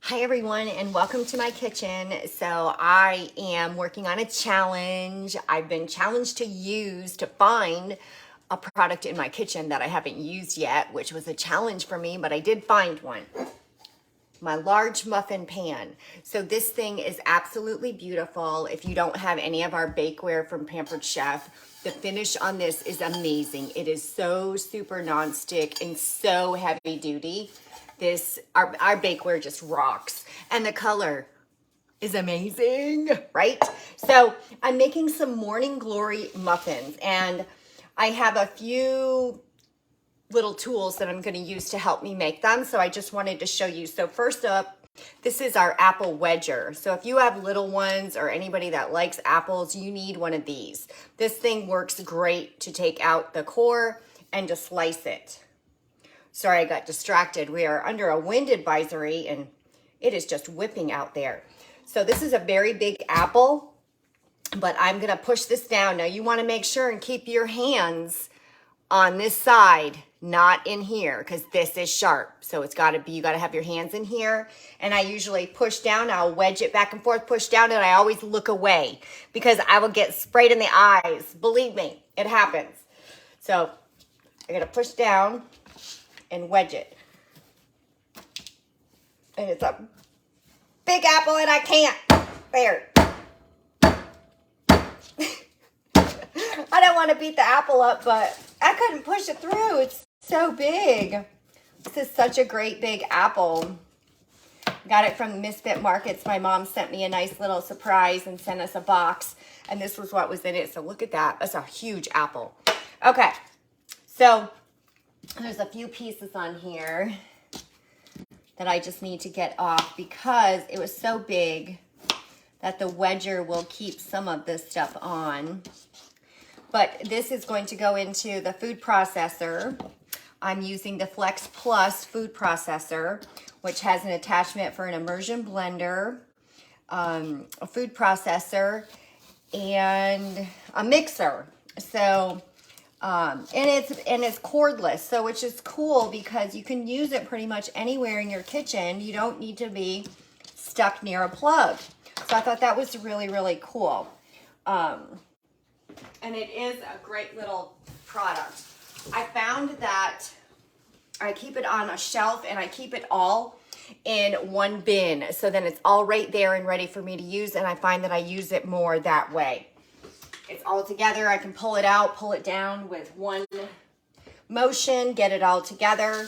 Hi everyone and welcome to my kitchen. So I am working on a challenge. I've been challenged to find a product in my kitchen that I haven't used yet, which was a challenge for me, but I did find one. My large muffin pan. So this thing is absolutely beautiful. If you don't have any of our bakeware from Pampered Chef, the finish on this is amazing. It is so super nonstick and so heavy duty. Our bakeware just rocks, and the color is amazing, right? So I'm making some Morning Glory muffins, and I have a few little tools that I'm going to use to help me make them. So I just wanted to show you. So first up, this is our apple wedger. So if you have little ones or anybody that likes apples, you need one of these. This thing works great to take out the core and to slice it. Sorry, I got distracted. We are under a wind advisory and it is just whipping out there. So this is a very big apple, but I'm gonna push this down. Now you wanna make sure and keep your hands on this side, not in here, because this is sharp. So it's gotta be, you gotta have your hands in here. And I usually push down, I'll wedge it back and forth, push down, and I always look away because I will get sprayed in the eyes. Believe me, it happens. So I gotta push down and wedge it. And it's a big apple and I can't. There. I don't want to beat the apple up, but I couldn't push it through. It's so big. This is such a great big apple. Got it from Misfit Markets. My mom sent me a nice little surprise and sent us a box. And this was what was in it. So look at that. That's a huge apple. Okay. So there's a few pieces on here that I just need to get off because it was so big that the wedger will keep some of this stuff on. But this is going to go into the food processor. I'm using the Flex Plus food processor, which has an attachment for an immersion blender, a food processor, and a mixer. So and it's cordless, so which is cool because you can use it pretty much anywhere in your kitchen. You don't need to be stuck near a plug. So I thought that was really, really cool. And it is a great little product. I found that I keep it on a shelf and I keep it all in one bin. So then it's all right there and ready for me to use, and I find that I use it more that way. It's all together. I can pull it out, pull it down with one motion, get it all together,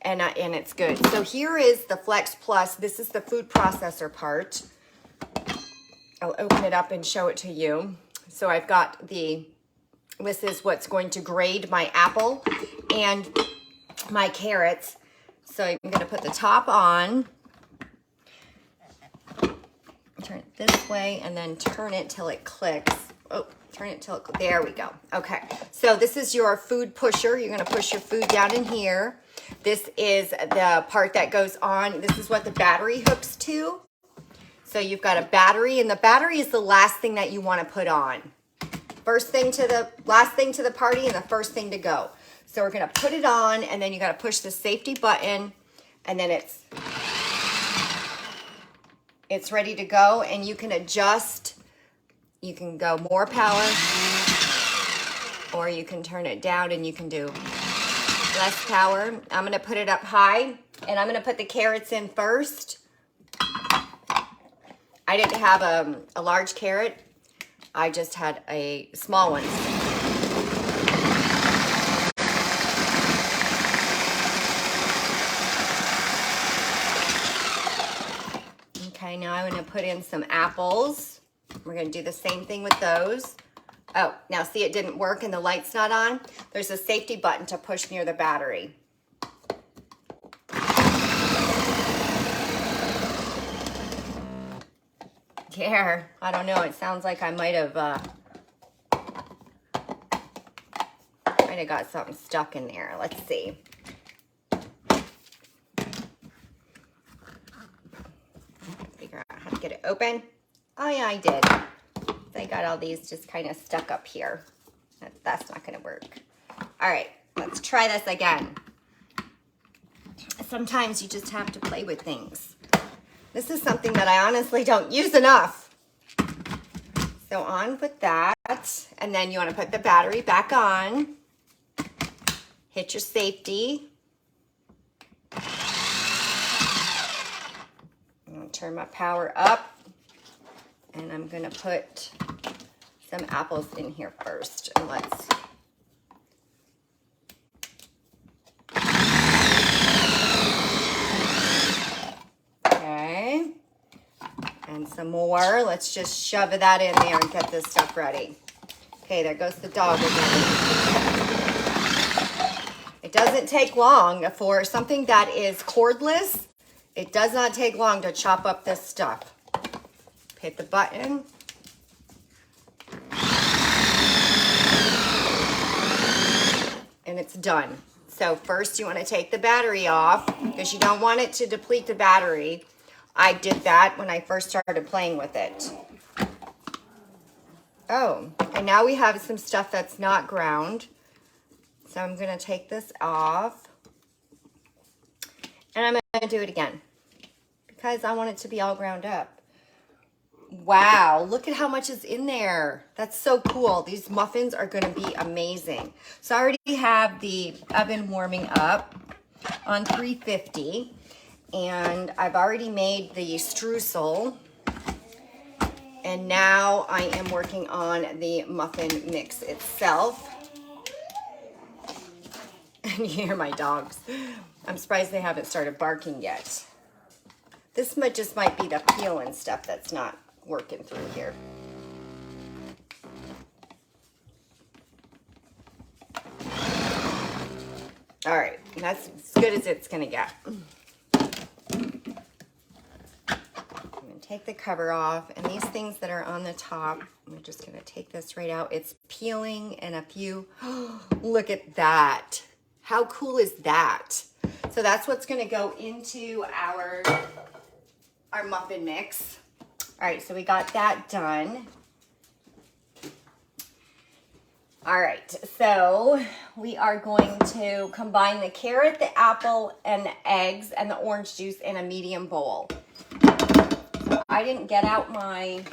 and it's good. So here is the Flex Plus. This is the food processor part. I'll open it up and show it to you. So I've got this is what's going to grade my apple and my carrots. So I'm going to put the top on, turn it this way, and then turn it till it clicks. Oh, turn it till it, there we go. Okay, so this is your food pusher. You're gonna push your food down in here. This is the part that goes on. This is what the battery hooks to. So you've got a battery, and the battery is the last thing that you wanna put on. Last thing to the party and the first thing to go. So we're gonna put it on, and then you gotta push the safety button, and then it's ready to go, and you can adjust. You can go more power, or you can turn it down and you can do less power. I'm gonna put it up high, and I'm gonna put the carrots in first. I didn't have a large carrot. I just had a small one. Okay, now I'm gonna put in some apples. We're gonna do the same thing with those. Oh, now see, it didn't work and the light's not on. There's a safety button to push near the battery. Yeah, I don't know. It sounds like I might have got something stuck in there. Let's see. Figure out how to get it open. Oh yeah, I did. I got all these just kind of stuck up here. That's not gonna work. All right, let's try this again. Sometimes you just have to play with things. This is something that I honestly don't use enough. So on with that. And then you want to put the battery back on. Hit your safety. I'm going to turn my power up. And I'm going to put some apples in here first. And let's... Okay. And some more. Let's just shove that in there and get this stuff ready. Okay, there goes the dog again. It doesn't take long for something that is cordless. It does not take long to chop up this stuff. Hit the button. And it's done. So first you want to take the battery off because you don't want it to deplete the battery. I did that when I first started playing with it. Oh, and now we have some stuff that's not ground. So I'm going to take this off. And I'm going to do it again because I want it to be all ground up. Wow, look at how much is in there. That's so cool. These muffins are going to be amazing. So I already have the oven warming up on 350. And I've already made the streusel. And now I am working on the muffin mix itself. And you hear my dogs. I'm surprised they haven't started barking yet. This just might be the peel and stuff that's not working through here. All right, that's as good as it's gonna get. I'm gonna take the cover off, and these things that are on the top, I'm just gonna take this right out. It's peeling and a few, look at that. How cool is that? So that's what's gonna go into our muffin mix. All right, so we got that done. All right, so we are going to combine the carrot, the apple, and the eggs and the orange juice in a medium bowl. So I didn't get out my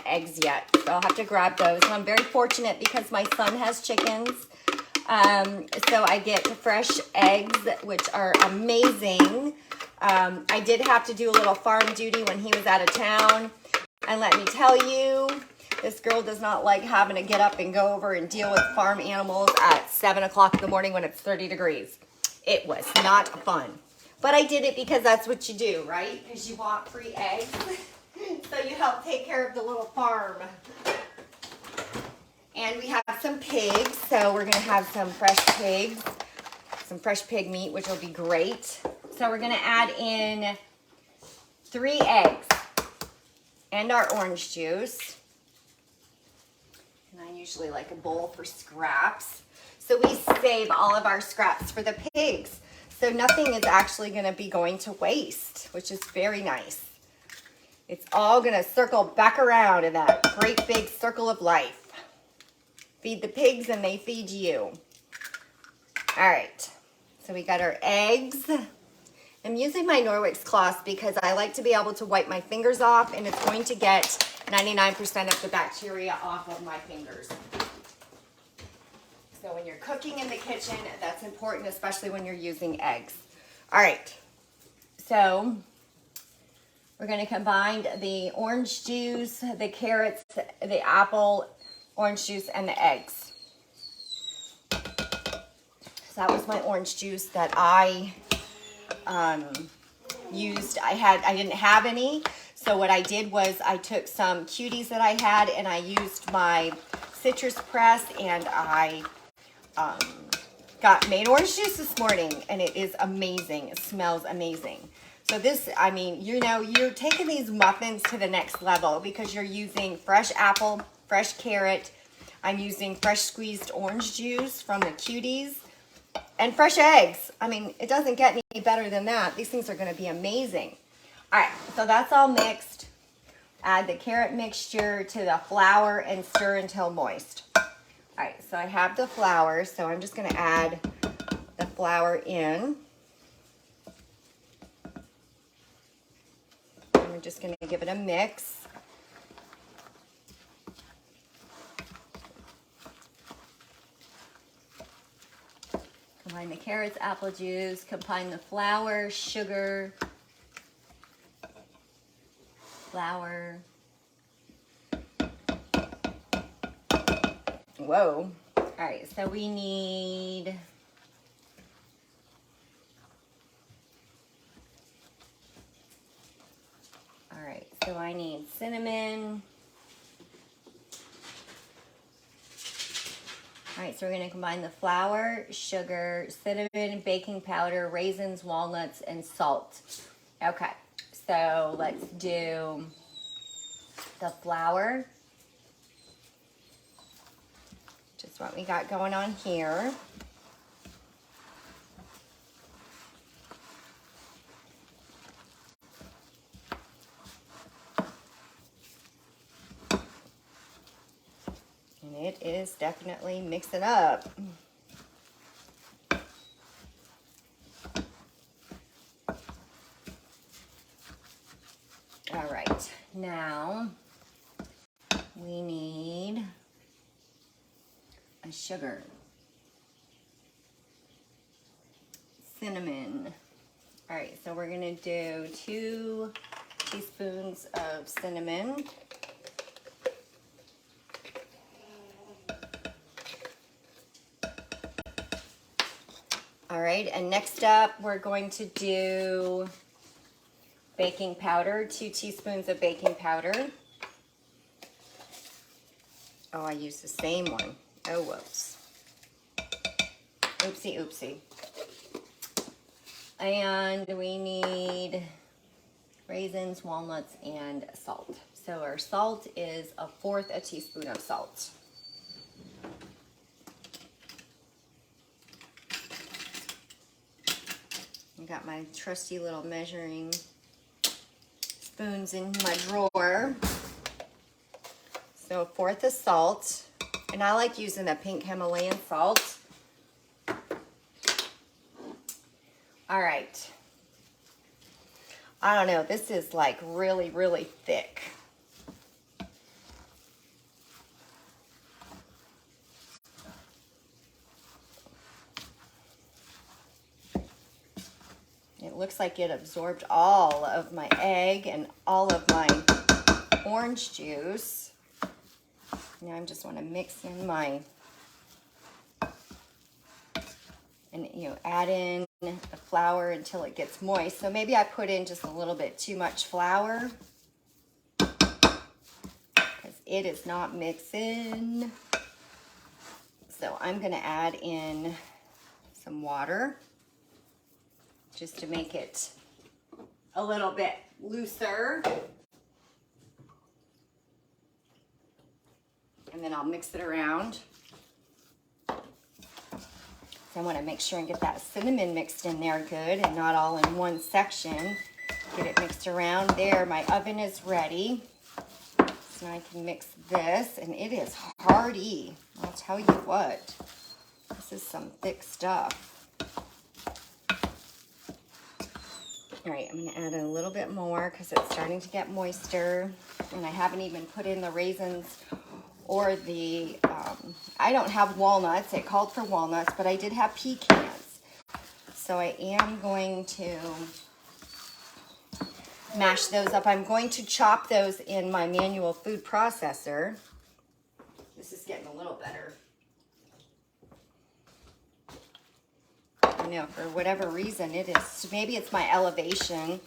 eggs yet, so I'll have to grab those. And I'm very fortunate because my son has chickens. So I get fresh eggs, which are amazing. I did have to do a little farm duty when he was out of town. And let me tell you, this girl does not like having to get up and go over and deal with farm animals at 7 o'clock in the morning when it's 30 degrees. It was not fun. But I did it because that's what you do, right? Because you want free eggs. So you help take care of the little farm. And we have some pigs, so we're gonna have some fresh pigs, some fresh pig meat, which will be great. So we're gonna add in 3 eggs and our orange juice. And I usually like a bowl for scraps. So we save all of our scraps for the pigs. So nothing is actually gonna be going to waste, which is very nice. It's all gonna circle back around in that great big circle of life. Feed the pigs and they feed you. All right, so we got our eggs. I'm using my Norwex cloth because I like to be able to wipe my fingers off, and it's going to get 99% of the bacteria off of my fingers. So when you're cooking in the kitchen, that's important, especially when you're using eggs. All right, so we're gonna combine the orange juice, the carrots, the apple, orange juice, and the eggs. So that was my orange juice that I used. I didn't have any, so what I did was I took some cuties that I had and I used my citrus press, and I made orange juice this morning, and it is amazing. It smells amazing. So this, I mean, you know, you're taking these muffins to the next level because you're using fresh apple, fresh carrot. I'm using fresh squeezed orange juice from the cuties and fresh eggs. I mean, it doesn't get any better than that. These things are going to be amazing. All right, so that's all mixed. Add the carrot mixture to the flour and stir until moist. All right, so I have the flour, so I'm just going to add the flour in. I'm just going to give it a mix. Combine the carrots, apple juice, combine the flour, sugar, flour. Whoa. All right, so we need so I need cinnamon. All right, so we're going to combine the flour, sugar, cinnamon, baking powder, raisins, walnuts, and salt. Okay, so let's do the flour. Just what we got going on here. And it is definitely mixing up. All right, now we need a sugar, cinnamon. All right, so we're gonna do 2 teaspoons of cinnamon. All right, and next up, we're going to do baking powder, 2 teaspoons of baking powder. Oh, I used the same one. Oh, whoops. Oopsie, oopsie. And we need raisins, walnuts, and salt. So our salt is 1/4 teaspoon of salt. I got my trusty little measuring spoons in my drawer. So 1/4 of salt, and I like using the pink Himalayan salt. All right. I don't know, this is like really, really thick. It looks like it absorbed all of my egg and all of my orange juice. Now I just want to mix in my, and add in the flour until it gets moist. So maybe I put in just a little bit too much flour because it is not mixing. So I'm going to add in some water just to make it a little bit looser. And then I'll mix it around. So I want to make sure and get that cinnamon mixed in there good and not all in one section. Get it mixed around. There, my oven is ready. So now I can mix this, and it is hearty. I'll tell you what, this is some thick stuff. All right, I'm gonna add a little bit more because it's starting to get moister, and I haven't even put in the raisins or the, I don't have walnuts. It called for walnuts, but I did have pecans. So I am going to mash those up. I'm going to chop those in my manual food processor. This is getting a little better. I know, for whatever reason, it is, maybe it's my elevation.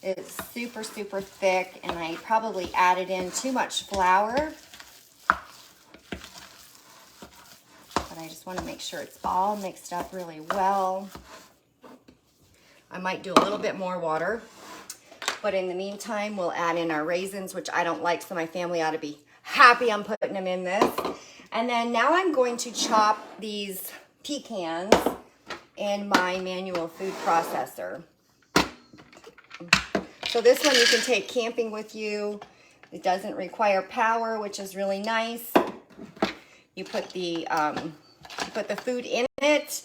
It's super, super thick, and I probably added in too much flour. But I just want to make sure it's all mixed up really well. I might do a little bit more water, but in the meantime, we'll add in our raisins, which I don't like, so my family ought to be happy I'm putting them in this. And then now I'm going to chop these pecans in my manual food processor. So this one you can take camping with you. It doesn't require power, which is really nice. You put the food in it,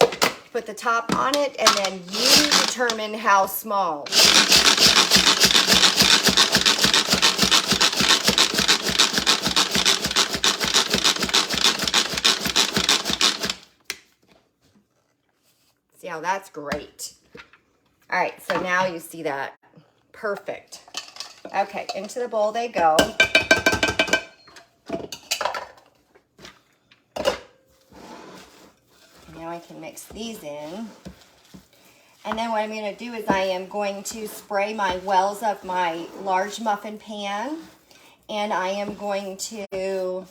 put the top on it, and then you determine how small. See how that's great. All right, so now you see that. Perfect. Okay, into the bowl they go. Now I can mix these in. And then what I'm going to do is I am going to spray my wells of my large muffin pan. And I am going to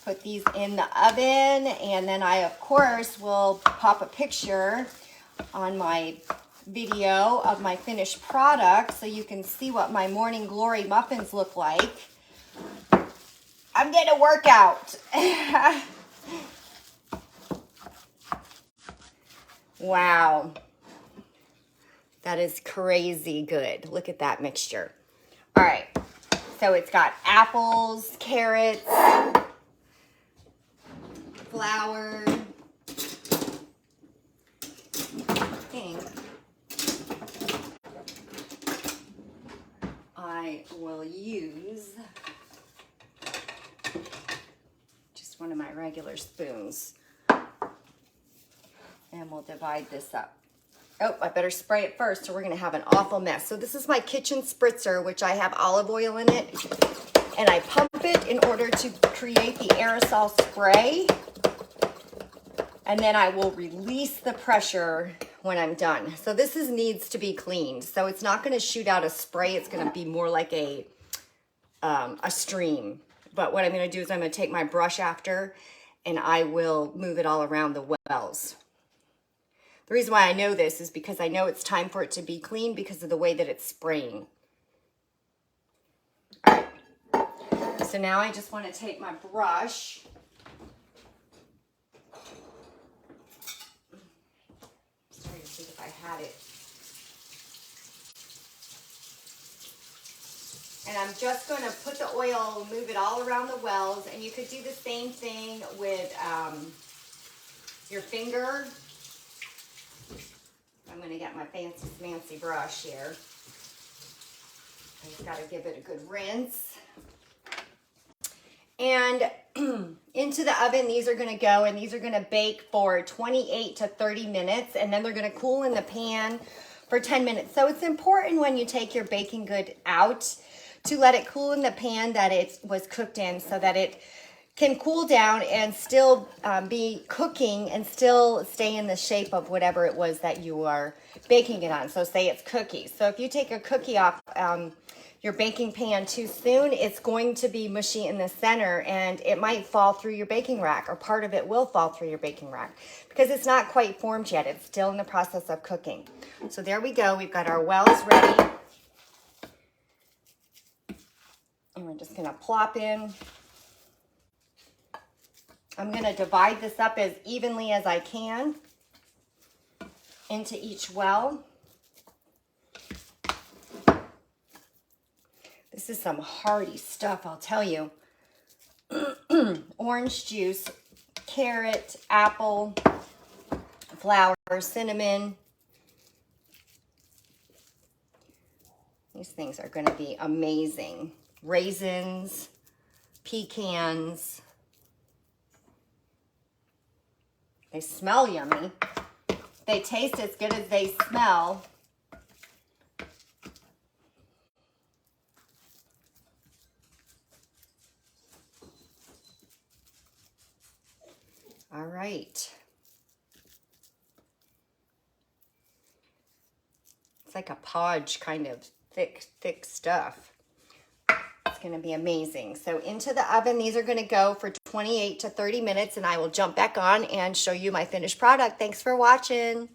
put these in the oven. And then I, of course, will pop a picture on my video of my finished product so you can see what my Morning Glory muffins look like. I'm getting a workout. Wow. That is crazy good. Look at that mixture. All right. So it's got apples, carrots, flour. I will use just one of my regular spoons. And we'll divide this up. Oh, I better spray it first or we're gonna have an awful mess. So this is my kitchen spritzer, which I have olive oil in it. And I pump it in order to create the aerosol spray. And then I will release the pressure when I'm done. So this needs to be cleaned. So it's not gonna shoot out a spray. It's gonna be more like a stream. But what I'm gonna do is I'm gonna take my brush after and I will move it all around the wells. The reason why I know this is because I know it's time for it to be clean because of the way that it's spraying. All right. So now I just want to take my brush. Just trying to see if I had it. And I'm just going to put the oil, move it all around the wells. And you could do the same thing with your finger. I'm going to get my fancy smancy brush here. I just got to give it a good rinse. And into the oven, these are going to go, and these are going to bake for 28 to 30 minutes, and then they're going to cool in the pan for 10 minutes. So it's important when you take your baking good out to let it cool in the pan that it was cooked in so that it can cool down and still be cooking and still stay in the shape of whatever it was that you are baking it on. So say it's cookies. So if you take a cookie off your baking pan too soon, it's going to be mushy in the center and it might fall through your baking rack, or part of it will fall through your baking rack because it's not quite formed yet. It's still in the process of cooking. So there we go. We've got our wells ready. And we're just going to plop in. I'm going to divide this up as evenly as I can into each well. This is some hearty stuff, I'll tell you. Orange juice, carrot, apple, flour, cinnamon. These things are going to be amazing. Raisins, pecans. They smell yummy. They taste as good as they smell. All right. It's like a podge kind of thick stuff. It's going to be amazing. So into the oven, these are going to go for 28 to 30 minutes, and I will jump back on and show you my finished product. Thanks for watching.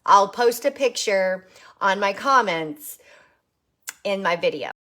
I'll post a picture on my comments in my video.